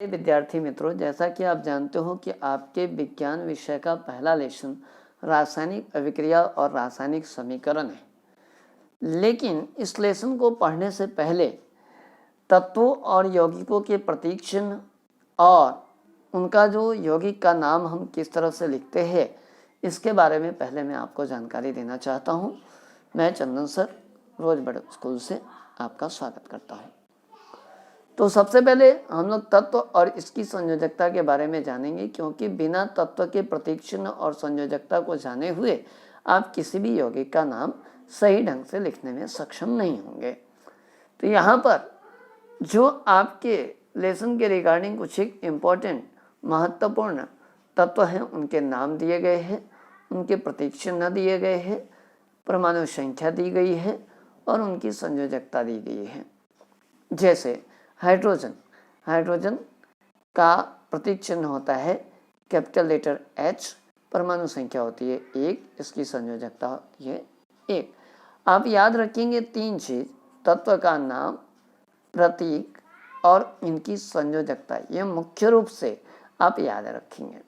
विद्यार्थी मित्रों, जैसा कि आप जानते हो कि आपके विज्ञान विषय का पहला लेसन रासायनिक अभिक्रिया और रासायनिक समीकरण है। लेकिन इस लेसन को पढ़ने से पहले तत्वों और यौगिकों के प्रतीक चिन्ह और उनका जो यौगिक का नाम हम किस तरह से लिखते हैं, इसके बारे में पहले मैं आपको जानकारी देना चाहता हूँ। मैं चंदन सर, रोज बड़े स्कूल से आपका स्वागत करता हूँ। तो सबसे पहले हम लोग तत्व और इसकी संयोजकता के बारे में जानेंगे, क्योंकि बिना तत्व के प्रतीक चिन्ह और संयोजकता को जाने हुए आप किसी भी यौगिक का नाम सही ढंग से लिखने में सक्षम नहीं होंगे। तो यहाँ पर जो आपके लेसन के रिगार्डिंग कुछ एक इम्पोर्टेंट महत्वपूर्ण तत्व हैं, उनके नाम दिए गए हैं, उनके प्रतीक चिन्ह दिए गए हैं, परमाणु संख्या दी गई है और उनकी संयोजकता दी गई है। जैसे हाइड्रोजन का प्रतीक चिन्ह होता है कैपिटल लेटर H, परमाणु संख्या होती है 1, इसकी संयोजकता होती है 1। आप याद रखेंगे 3 चीज: तत्व का नाम, प्रतीक और इनकी संयोजकता। ये मुख्य रूप से आप याद रखेंगे।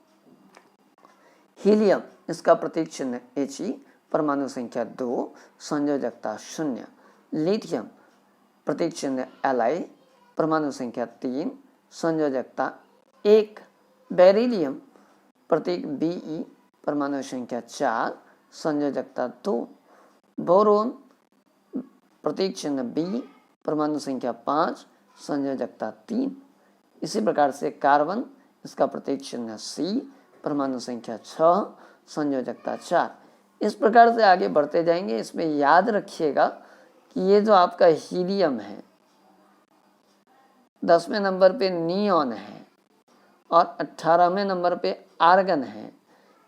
हीलियम, इसका प्रतीक चिन्ह He, परमाणु संख्या 2, संयोजकता 0। लिथियम, प्रतीक चिन्ह Li, परमाणु संख्या 3, संयोजकता 1। बेरिलियम, प्रतीक Be, परमाणु संख्या 4, संयोजकता 2। बोरोन, प्रतीक चिन्ह B, परमाणु संख्या 5, संयोजकता 3। इसी प्रकार से कार्बन, इसका प्रतीक चिन्ह C, परमाणु संख्या 6, संयोजकता 4। इस प्रकार से आगे बढ़ते जाएंगे। इसमें याद रखिएगा कि ये जो आपका हीलियम है 10वें नंबर पे नियॉन है और 18वें नंबर पे आर्गन है।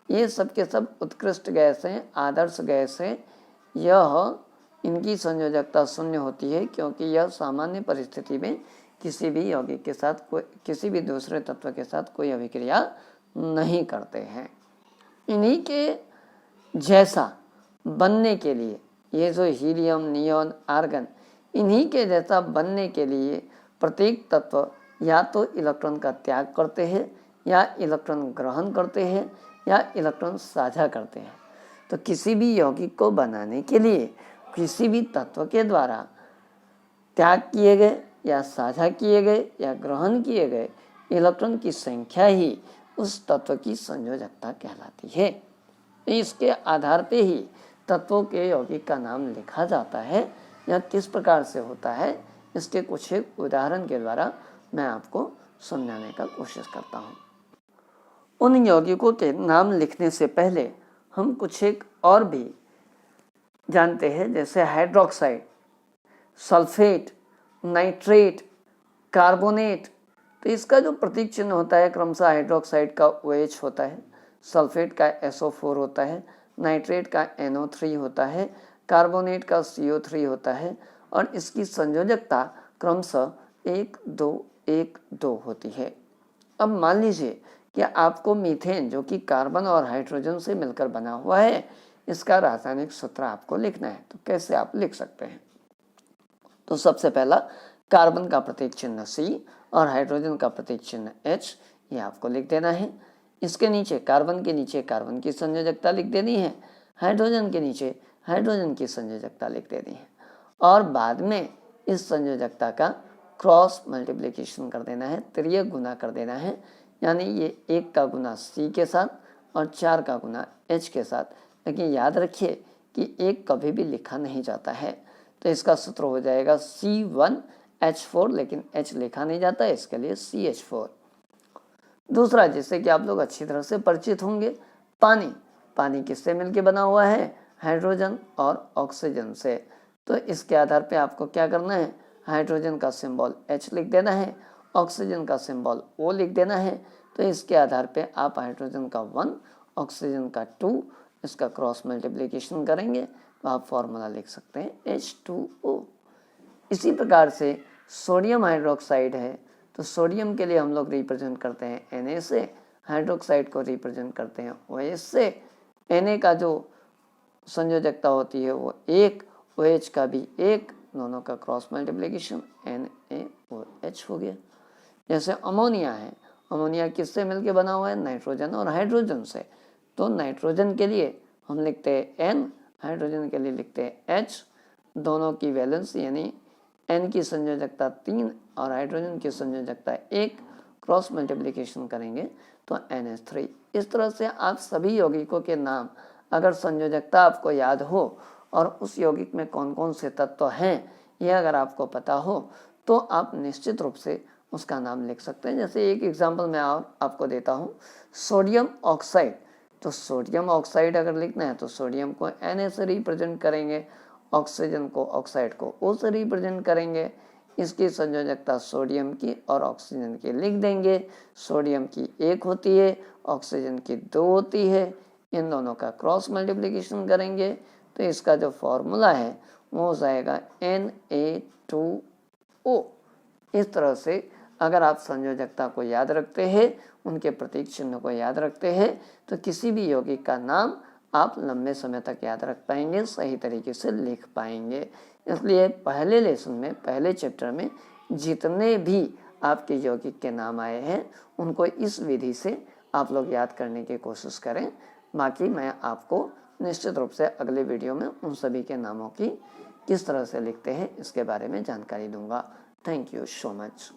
ये सब के सब उत्कृष्ट गैस हैं, आदर्श गैस हैं। यह इनकी संयोजकता 0 होती है, क्योंकि यह सामान्य परिस्थिति में किसी भी यौगिक के साथ किसी भी दूसरे तत्व के साथ कोई अभिक्रिया नहीं करते हैं। इन्हीं के जैसा बनने के लिए, ये जो हीलियम, नियॉन, आर्गन, इन्हीं के जैसा बनने के लिए प्रत्येक तत्व या तो इलेक्ट्रॉन का त्याग करते हैं, या इलेक्ट्रॉन ग्रहण करते हैं, या इलेक्ट्रॉन साझा करते हैं। तो किसी भी यौगिक को बनाने के लिए किसी भी तत्व के द्वारा त्याग किए गए या साझा किए गए या ग्रहण किए गए इलेक्ट्रॉन की संख्या ही उस तत्व की संयोजकता कहलाती है। इसके आधार पे ही तत्वों के यौगिक का नाम लिखा जाता है। यह किस प्रकार से होता है, इसके कुछ एक उदाहरण के द्वारा मैं आपको समझाने का कोशिश करता हूँ। उन यौगिकों के नाम लिखने से पहले हम कुछ एक और भी जानते हैं, जैसे हाइड्रोक्साइड, सल्फेट, नाइट्रेट, कार्बोनेट। तो इसका जो प्रतीक चिन्ह होता है क्रमशः हाइड्रोक्साइड का OH होता है, सल्फेट का SO4 होता है, नाइट्रेट का NO3 होता है, कार्बोनेट का CO3 होता है और इसकी संयोजकता क्रमशः 1-2-1-2 होती है। अब मान लीजिए कि आपको मीथेन, जो कि कार्बन और हाइड्रोजन से मिलकर बना हुआ है, इसका रासायनिक सूत्र आपको लिखना है। तो कैसे आप लिख सकते हैं? तो सबसे पहला कार्बन का प्रतीक चिन्ह C और हाइड्रोजन का प्रतीक चिन्ह H, ये आपको लिख देना है। इसके नीचे, कार्बन के नीचे कार्बन की संयोजकता लिख देनी है, हाइड्रोजन के नीचे हाइड्रोजन की संयोजकता लिख देनी है और बाद में इस संयोजकता का क्रॉस मल्टीप्लिकेशन कर देना है, त्रियक गुना कर देना है। यानी ये 1 का गुना C के साथ और 4 का गुना H के साथ। लेकिन याद रखिए कि 1 कभी भी लिखा नहीं जाता है, तो इसका सूत्र हो जाएगा C1H4, लेकिन H लिखा नहीं जाता है, इसके लिए CH4। दूसरा, जिससे कि आप लोग अच्छी तरह से परिचित होंगे, पानी किससे मिलके बना हुआ है? हाइड्रोजन और ऑक्सीजन से। तो इसके आधार पे आपको क्या करना है? हाइड्रोजन का सिंबल H लिख देना है, ऑक्सीजन का सिंबल O लिख देना है। तो इसके आधार पे आप हाइड्रोजन का 1, ऑक्सीजन का 2, इसका क्रॉस मल्टीप्लिकेशन करेंगे तो आप फॉर्मूला लिख सकते हैं H2O। इसी प्रकार से सोडियम हाइड्रोक्साइड है, तो सोडियम के लिए हम लोग रिप्रेजेंट करते हैं Na से, हाइड्रोक्साइड को रिप्रेजेंट करते हैं OH से। Na का जो संयोजकता होती है वो 1, OH का भी 1, दोनों का क्रॉस मल्टीप्लिकेशन NaOH हो गया। जैसे अमोनिया है, अमोनिया किससे मिलके बना हुआ है? नाइट्रोजन और हाइड्रोजन से। तो नाइट्रोजन के लिए हम लिखते हैं N, हाइड्रोजन के लिए लिखते हैं H। दोनों की वैलेंस यानी N की संयोजकता 3 और हाइड्रोजन की संयोजकता 1, क्रॉस मल्टीप्लिकेशन करेंगे तो NH3। इस तरह से आप सभी यौगिकों के नाम, अगर संयोजकता आपको याद हो और उस यौगिक में कौन कौन से तत्व हैं यह अगर आपको पता हो तो आप निश्चित रूप से उसका नाम लिख सकते हैं। जैसे एक एग्जाम्पल मैं आपको देता हूँ, सोडियम ऑक्साइड। तो सोडियम ऑक्साइड अगर लिखना है तो सोडियम को Na से रिप्रेजेंट करेंगे, ऑक्सीजन को, ऑक्साइड को O से रिप्रेजेंट करेंगे। इसकी संयोजकता सोडियम की और ऑक्सीजन की लिख देंगे। सोडियम की 1 होती है, ऑक्सीजन की 2 होती है। इन दोनों का क्रॉस मल्टीप्लिकेशन करेंगे तो इसका जो फॉर्मूला है वो हो जाएगा Na2O। इस तरह से अगर आप संयोजकता को याद रखते हैं, उनके प्रतीक चिन्ह को याद रखते हैं तो किसी भी यौगिक का नाम आप लंबे समय तक याद रख पाएंगे, सही तरीके से लिख पाएंगे। इसलिए पहले लेसन में, पहले चैप्टर में जितने भी आपके यौगिक के नाम आए हैं उनको इस विधि से आप लोग याद करने की कोशिश करें। बाकी मैं आपको निश्चित रूप से अगले वीडियो में उन सभी के नामों की किस तरह से लिखते हैं इसके बारे में जानकारी दूंगा। Thank you so much.